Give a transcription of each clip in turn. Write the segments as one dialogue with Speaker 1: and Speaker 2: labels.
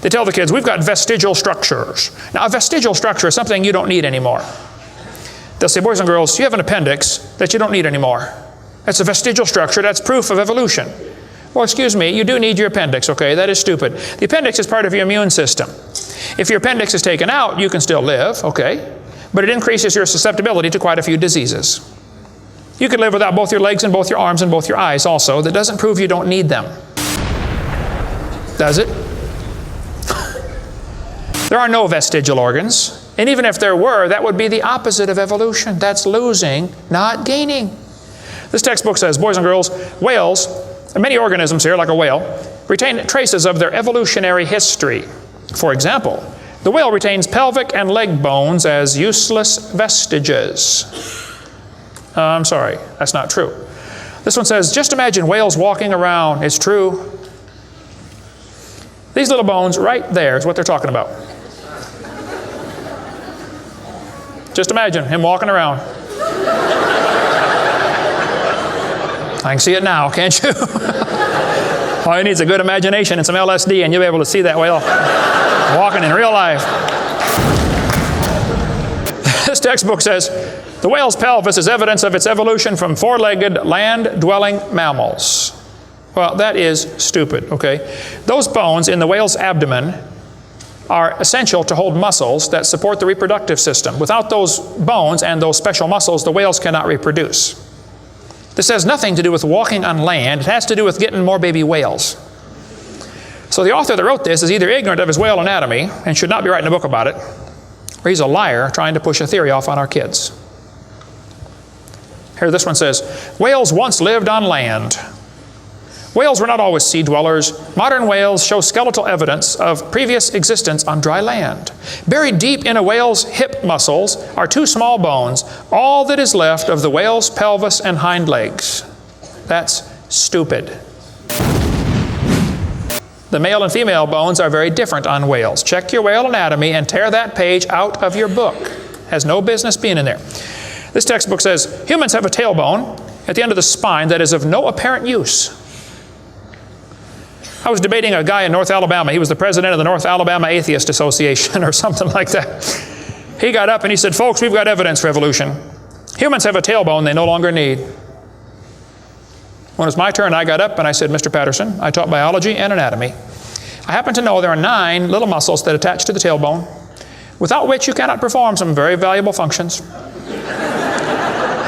Speaker 1: They tell the kids, we've got vestigial structures. Now, a vestigial structure is something you don't need anymore. They'll say, boys and girls, you have an appendix that you don't need anymore. That's a vestigial structure. That's proof of evolution. Well, excuse me, you do need your appendix, okay? That is stupid. The appendix is part of your immune system. If your appendix is taken out, you can still live, okay? But it increases your susceptibility to quite a few diseases. You could live without both your legs and both your arms and both your eyes also. That doesn't prove you don't need them. Does it? There are no vestigial organs. And even if there were, that would be the opposite of evolution. That's losing, not gaining. This textbook says, boys and girls, whales, and many organisms here, like a whale, retain traces of their evolutionary history. For example, the whale retains pelvic and leg bones as useless vestiges. I'm sorry, that's not true. This one says, just imagine whales walking around. It's true. These little bones right there is what they're talking about. Just imagine him walking around. I can see it now, can't you? All you need is a good imagination and some LSD and you'll be able to see that whale walking in real life. This textbook says, the whale's pelvis is evidence of its evolution from four-legged land-dwelling mammals. Well, that is stupid, okay? Those bones in the whale's abdomen are essential to hold muscles that support the reproductive system. Without those bones and those special muscles, the whales cannot reproduce. This has nothing to do with walking on land. It has to do with getting more baby whales. So the author that wrote this is either ignorant of his whale anatomy and should not be writing a book about it, or he's a liar trying to push a theory off on our kids. Here, this one says, whales once lived on land. Whales were not always sea dwellers. Modern whales show skeletal evidence of previous existence on dry land. Buried deep in a whale's hip muscles are two small bones, all that is left of the whale's pelvis and hind legs. That's stupid. The male and female bones are very different on whales. Check your whale anatomy and tear that page out of your book. Has no business being in there. This textbook says, humans have a tailbone at the end of the spine that is of no apparent use. I was debating a guy in North Alabama. He was the president of the North Alabama Atheist Association or something like that. He got up and he said, folks, we've got evidence for evolution. Humans have a tailbone they no longer need. When it was my turn, I got up and I said, Mr. Patterson, I taught biology and anatomy. I happen to know there are 9 little muscles that attach to the tailbone, without which you cannot perform some very valuable functions.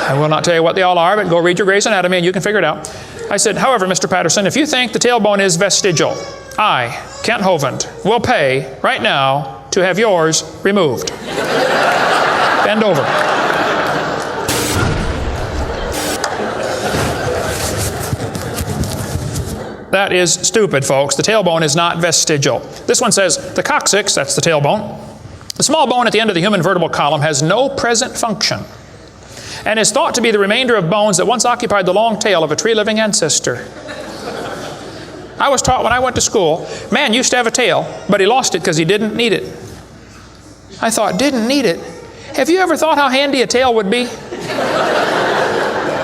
Speaker 1: I will not tell you what they all are, but go read your Gray's Anatomy and you can figure it out. I said, however, Mr. Patterson, if you think the tailbone is vestigial, I, Kent Hovind, will pay right now to have yours removed. Bend over. That is stupid, folks. The tailbone is not vestigial. This one says, the coccyx, that's the tailbone, the small bone at the end of the human vertebral column, has no present function and is thought to be the remainder of bones that once occupied the long tail of a tree-living ancestor. I was taught when I went to school, man used to have a tail, but he lost it because he didn't need it. I thought, didn't need it? Have you ever thought how handy a tail would be?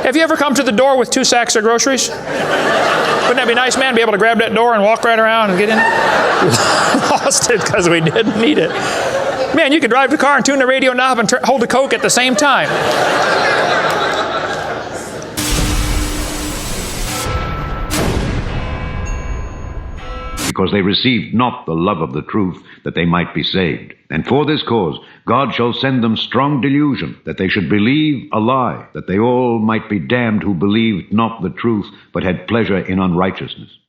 Speaker 1: Have you ever come to the door with 2 sacks of groceries? Wouldn't that be nice, man? Be able to grab that door and walk right around and get in? Lost it because we didn't need it. Man, you could drive the car and tune the radio knob and hold a Coke at the same time.
Speaker 2: Because they received not the love of the truth, that they might be saved. And for this cause God shall send them strong delusion, that they should believe a lie, that they all might be damned who believed not the truth, but had pleasure in unrighteousness.